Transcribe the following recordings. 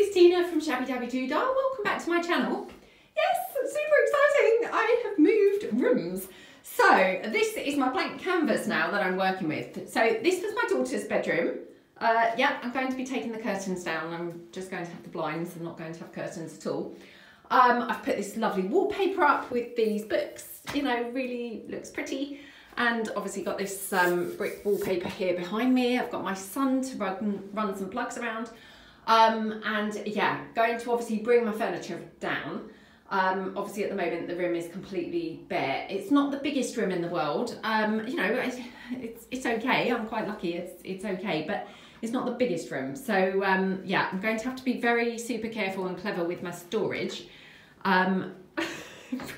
is Tina from Shabbydabbydoodah. Welcome back to my channel. Yes, super exciting. I have moved rooms. So this is my blank canvas now that I'm working with. So this was my daughter's bedroom. Yeah, I'm going to be taking the curtains down. I'm just going to have the blinds. I'm not going to have curtains at all. I've put this lovely wallpaper up with these books, you know, really looks pretty. And obviously got this brick wallpaper here behind me. I've got my son to run some plugs around. And yeah, going to obviously bring my furniture down. Obviously at the moment the room is completely bare. It's not the biggest room in the world. You know, it's okay. I'm quite lucky. It's okay, but it's not the biggest room. So yeah, I'm going to have to be very super careful and clever with my storage.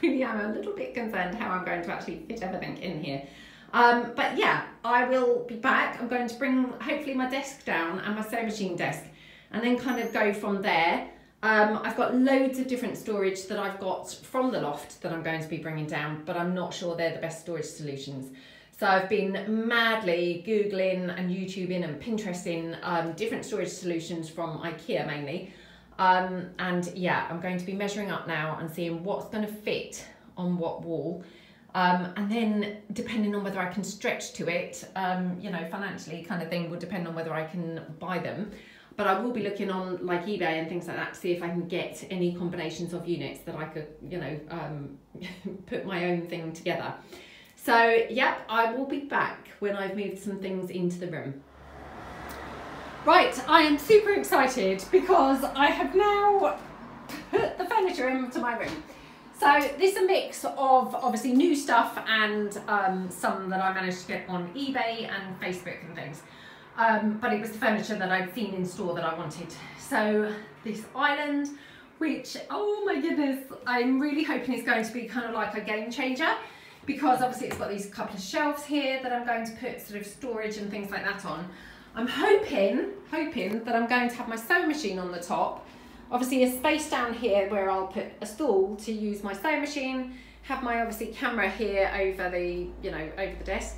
Really am a little bit concerned how I'm going to actually fit everything in here. But yeah, I will be back. I'm going to bring hopefully my desk down and my sewing machine desk and then kind of go from there. I've got loads of different storage that I've got from the loft that I'm going to be bringing down, but I'm not sure they're the best storage solutions. So I've been madly Googling and YouTubing and Pinteresting different storage solutions from IKEA mainly. And yeah, I'm going to be measuring up now and seeing what's going to fit on what wall. And then depending on whether I can stretch to it, you know, financially kind of thing will depend on whether I can buy them. But I will be looking on like eBay and things like that to see if I can get any combinations of units that I could, you know, put my own thing together. So, yep, I will be back when I've moved some things into the room. Right, I am super excited because I have now put the furniture into my room. So this is a mix of obviously new stuff and some that I managed to get on eBay and Facebook and things. But it was the furniture that I'd seen in store that I wanted. So this island, which, oh my goodness, I'm really hoping is going to be kind of like a game changer, because obviously it's got these couple of shelves here that I'm going to put sort of storage and things like that on. I'm hoping that I'm going to have my sewing machine on the top, obviously a space down here where I'll put a stool to use my sewing machine, have my obviously camera here over the, you know, over the desk.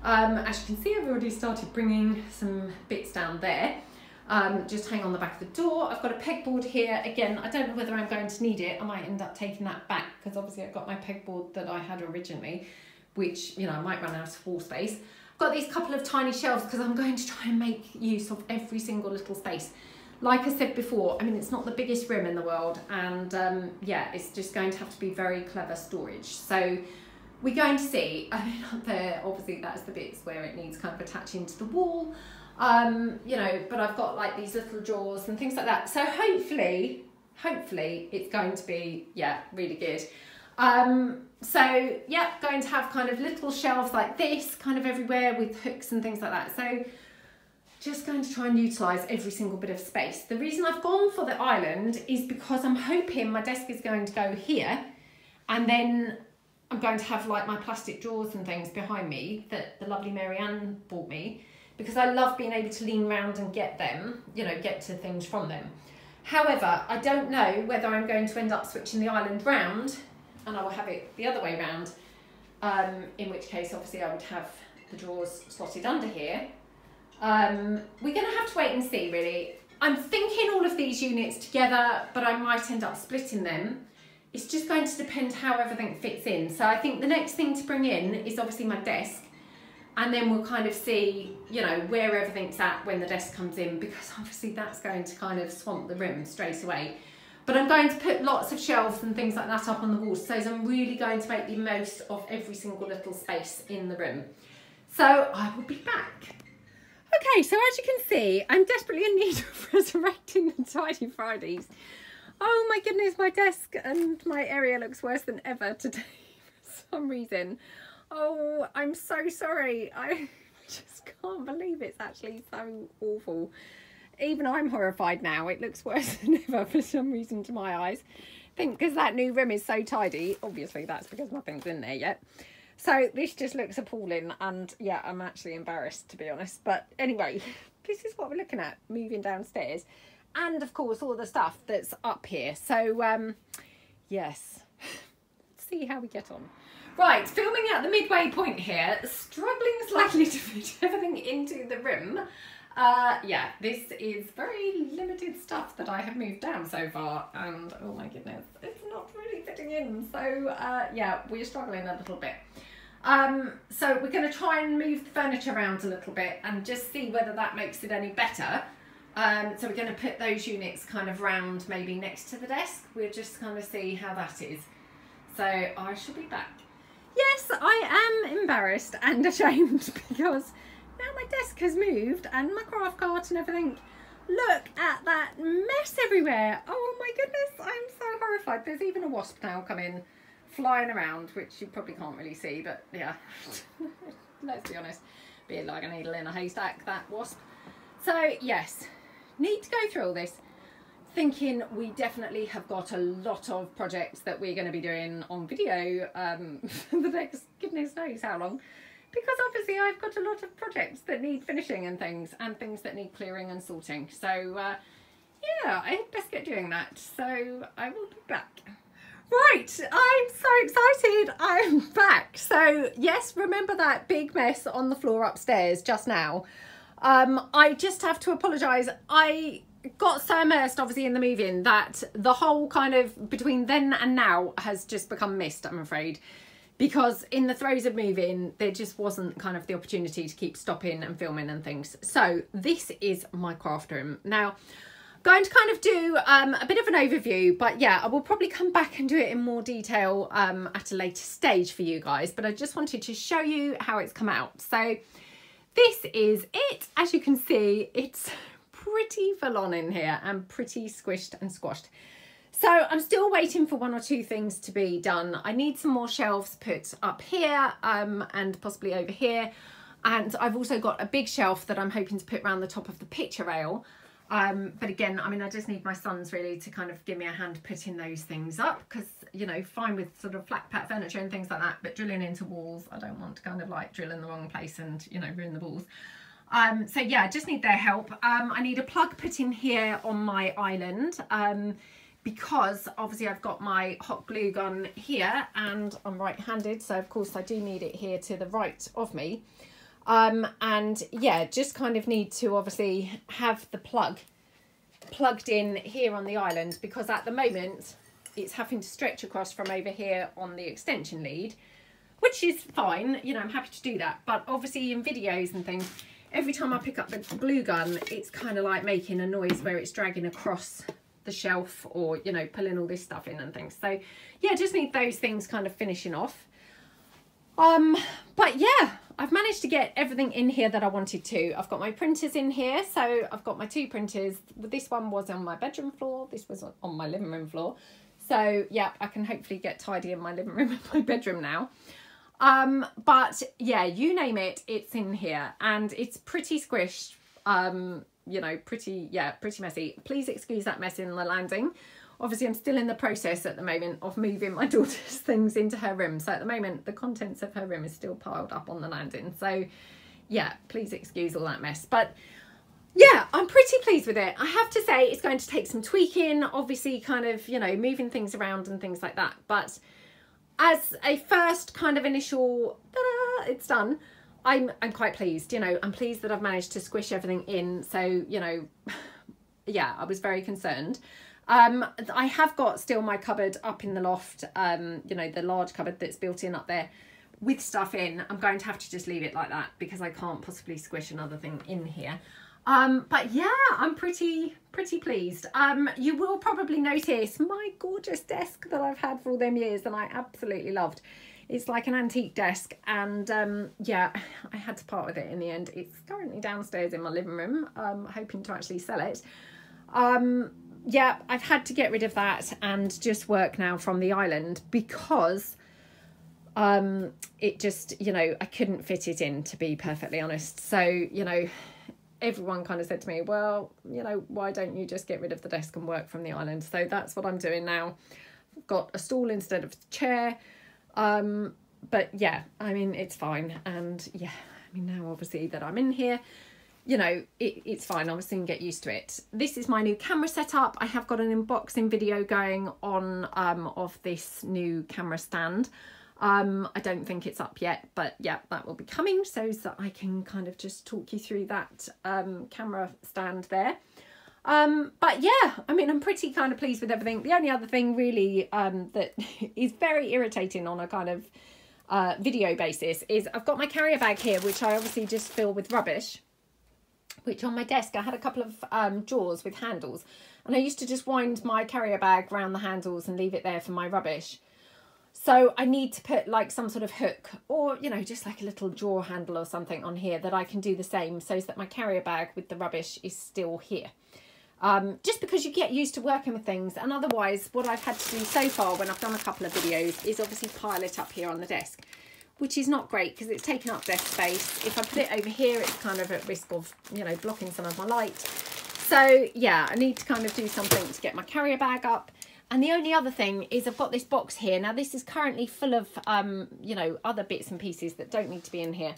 As you can see, I've already started bringing some bits down there, just hang on the back of the door. I've got a pegboard here. Again, I don't know whether I'm going to need it. I might end up taking that back because obviously I've got my pegboard that I had originally, which, you know, I might run out of wall space. I've got these couple of tiny shelves because I'm going to try and make use of every single little space. Like I said before, I mean, it's not the biggest room in the world, and yeah, it's just going to have to be very clever storage. So we're going to see. I mean, up there, obviously that's the bits where it needs kind of attaching to the wall, you know, but I've got like these little drawers and things like that. So hopefully it's going to be, yeah, really good. So yeah, going to have kind of little shelves like this kind of everywhere with hooks and things like that. So just going to try and utilise every single bit of space. The reason I've gone for the island is because I'm hoping my desk is going to go here, and then I'm going to have like my plastic drawers and things behind me that the lovely Marianne bought me, because I love being able to lean around and get them, you know, get to things from them. However, I don't know whether I'm going to end up switching the island round and I will have it the other way round, in which case obviously I would have the drawers slotted under here. We're going to have to wait and see really. I'm thinking all of these units together, but I might end up splitting them. It's just going to depend how everything fits in. So I think the next thing to bring in is obviously my desk, and then we'll kind of see, you know, where everything's at when the desk comes in, because obviously that's going to kind of swamp the room straight away. But I'm going to put lots of shelves and things like that up on the walls, so I'm really going to make the most of every single little space in the room. So I will be back. Okay, so as you can see, I'm desperately in need of resurrecting the Tidy Fridays. Oh my goodness, my desk and my area looks worse than ever today for some reason. Oh, I'm so sorry. I just can't believe it's actually so awful. Even I'm horrified now. It looks worse than ever for some reason to my eyes. I think because that new room is so tidy. Obviously, that's because nothing's in there yet. So this just looks appalling, and yeah, I'm actually embarrassed to be honest. But anyway, this is what we're looking at moving downstairs, and of course all the stuff that's up here. So yes, let's see how we get on. Right, filming at the midway point here, struggling slightly to fit everything into the room. Yeah, this is very limited stuff that I have moved down so far, and oh my goodness, it's not really fitting in. So yeah, we're struggling a little bit. So we're going to try and move the furniture around a little bit and just see whether that makes it any better. So we're going to put those units kind of round maybe next to the desk. We'll just kind of see how that is. So I shall be back. Yes, I am embarrassed and ashamed because now my desk has moved and my craft cart and everything. Look at that mess everywhere. Oh my goodness, I'm so horrified. There's even a wasp now coming flying around, which you probably can't really see, but yeah, let's be honest, be like a needle in a haystack, that wasp. So yes, need to go through all this, thinking we definitely have got a lot of projects that we're going to be doing on video for the next goodness knows how long, because obviously I've got a lot of projects that need finishing and things that need clearing and sorting. So yeah, I best get doing that. So I will be back. Right, I'm so excited, I'm back. So yes, remember that big mess on the floor upstairs just now? I just have to apologise. I got so immersed obviously in the moving that the whole kind of between then and now has just become mist, I'm afraid, because in the throes of moving there just wasn't kind of the opportunity to keep stopping and filming and things. So this is my craft room. Now, going to kind of do a bit of an overview, but yeah, I will probably come back and do it in more detail at a later stage for you guys, but I just wanted to show you how it's come out. So this is it. As you can see, it's pretty full on in here and pretty squished and squashed. So I'm still waiting for one or two things to be done. I need some more shelves put up here and possibly over here, and I've also got a big shelf that I'm hoping to put around the top of the picture rail. But again, I mean, I just need my sons really to kind of give me a hand putting those things up, because, you know, fine with sort of flat pack furniture and things like that, but drilling into walls, I don't want to kind of like drill in the wrong place and, you know, ruin the walls. So yeah, I just need their help. I need a plug put in here on my island, because obviously I've got my hot glue gun here and I'm right-handed, so of course I do need it here to the right of me. And yeah, just kind of need to obviously have the plug plugged in here on the island, because at the moment it's having to stretch across from over here on the extension lead, which is fine, you know, I'm happy to do that. But obviously in videos and things, every time I pick up the glue gun, it's kind of like making a noise where it's dragging across the shelf or, you know, pulling all this stuff in and things. So yeah, just need those things kind of finishing off. But yeah, I've managed to get everything in here that I wanted to. I've got my printers in here. So I've got my two printers. This one was on my bedroom floor. This was on my living room floor. So yeah, I can hopefully get tidy in my living room and my bedroom now. But yeah, you name it, it's in here and it's pretty squished. You know, pretty messy. Please excuse that mess in the landing. Obviously, I'm still in the process at the moment of moving my daughter's things into her room. So at the moment, the contents of her room is still piled up on the landing. So yeah, please excuse all that mess. But yeah, I'm pretty pleased with it. I have to say it's going to take some tweaking, obviously kind of, you know, moving things around and things like that. But as a first kind of initial, ta-da, it's done, I'm quite pleased. You know, I'm pleased that I've managed to squish everything in. So, you know, yeah, I was very concerned. I have got still my cupboard up in the loft, you know, the large cupboard that's built in up there with stuff in. I'm going to have to just leave it like that because I can't possibly squish another thing in here. But yeah, I'm pretty pleased. You will probably notice my gorgeous desk that I've had for all them years and I absolutely loved. It's like an antique desk, and yeah, I had to part with it in the end. It's currently downstairs in my living room, hoping to actually sell it. Yeah, I've had to get rid of that and just work now from the island because it just, you know, I couldn't fit it in, to be perfectly honest. So, you know, everyone kind of said to me, well, you know, why don't you just get rid of the desk and work from the island? So that's what I'm doing now. I've got a stool instead of the chair. But yeah, I mean, it's fine. And yeah, I mean, now obviously that I'm in here, you know, it's fine. I'll soon get used to it. This is my new camera setup. I have got an unboxing video going on of this new camera stand. I don't think it's up yet, but yeah, that will be coming so that I can kind of just talk you through that camera stand there. But yeah, I mean, I'm pretty kind of pleased with everything. The only other thing really that is very irritating on a kind of video basis is I've got my carrier bag here, which I obviously just fill with rubbish, which on my desk I had a couple of drawers with handles, and I used to just wind my carrier bag around the handles and leave it there for my rubbish. So I need to put like some sort of hook or, you know, just like a little drawer handle or something on here that I can do the same so that my carrier bag with the rubbish is still here. Just because you get used to working with things, and otherwise what I've had to do so far when I've done a couple of videos is obviously pile it up here on the desk, which is not great because it's taking up desk space. If I put it over here, it's kind of at risk of, you know, blocking some of my light. So yeah, I need to kind of do something to get my carrier bag up. And the only other thing is I've got this box here. Now this is currently full of, you know, other bits and pieces that don't need to be in here.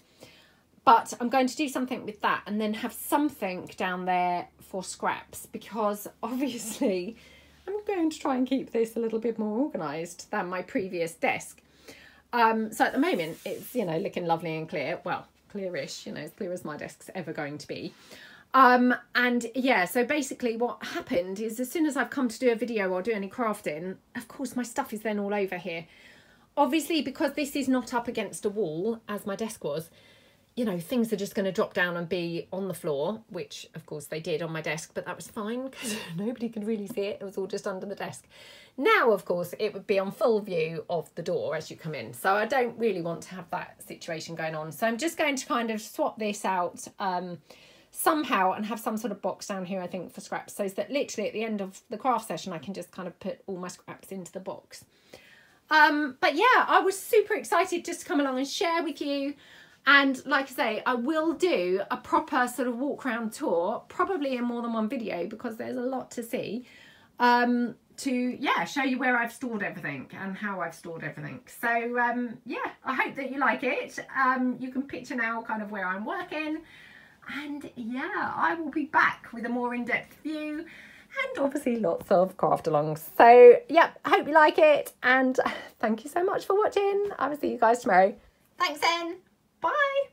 But I'm going to do something with that and then have something down there for scraps, because obviously I'm going to try and keep this a little bit more organised than my previous desk. So at the moment it's, you know, looking lovely and clear. Well, clearish, you know, as clear as my desk's ever going to be. And yeah, so basically what happened is as soon as I've come to do a video or do any crafting, of course my stuff is then all over here. Obviously, because this is not up against a wall as my desk was, you know, things are just going to drop down and be on the floor, which of course they did on my desk, but that was fine because nobody could really see it. It was all just under the desk. Now, of course, it would be on full view of the door as you come in. So I don't really want to have that situation going on. So I'm just going to kind of swap this out somehow and have some sort of box down here, I think, for scraps, so that literally at the end of the craft session I can just kind of put all my scraps into the box. But yeah, I was super excited just to come along and share with you, and like I say, I will do a proper sort of walk around tour, probably in more than one video because there's a lot to see, to yeah, show you where I've stored everything and how I've stored everything. So yeah, I hope that you like it. You can picture now kind of where I'm working. And yeah, I will be back with a more in-depth view and obviously lots of craft alongs. So yeah, I hope you like it, and thank you so much for watching. I will see you guys tomorrow. Thanks then. Bye.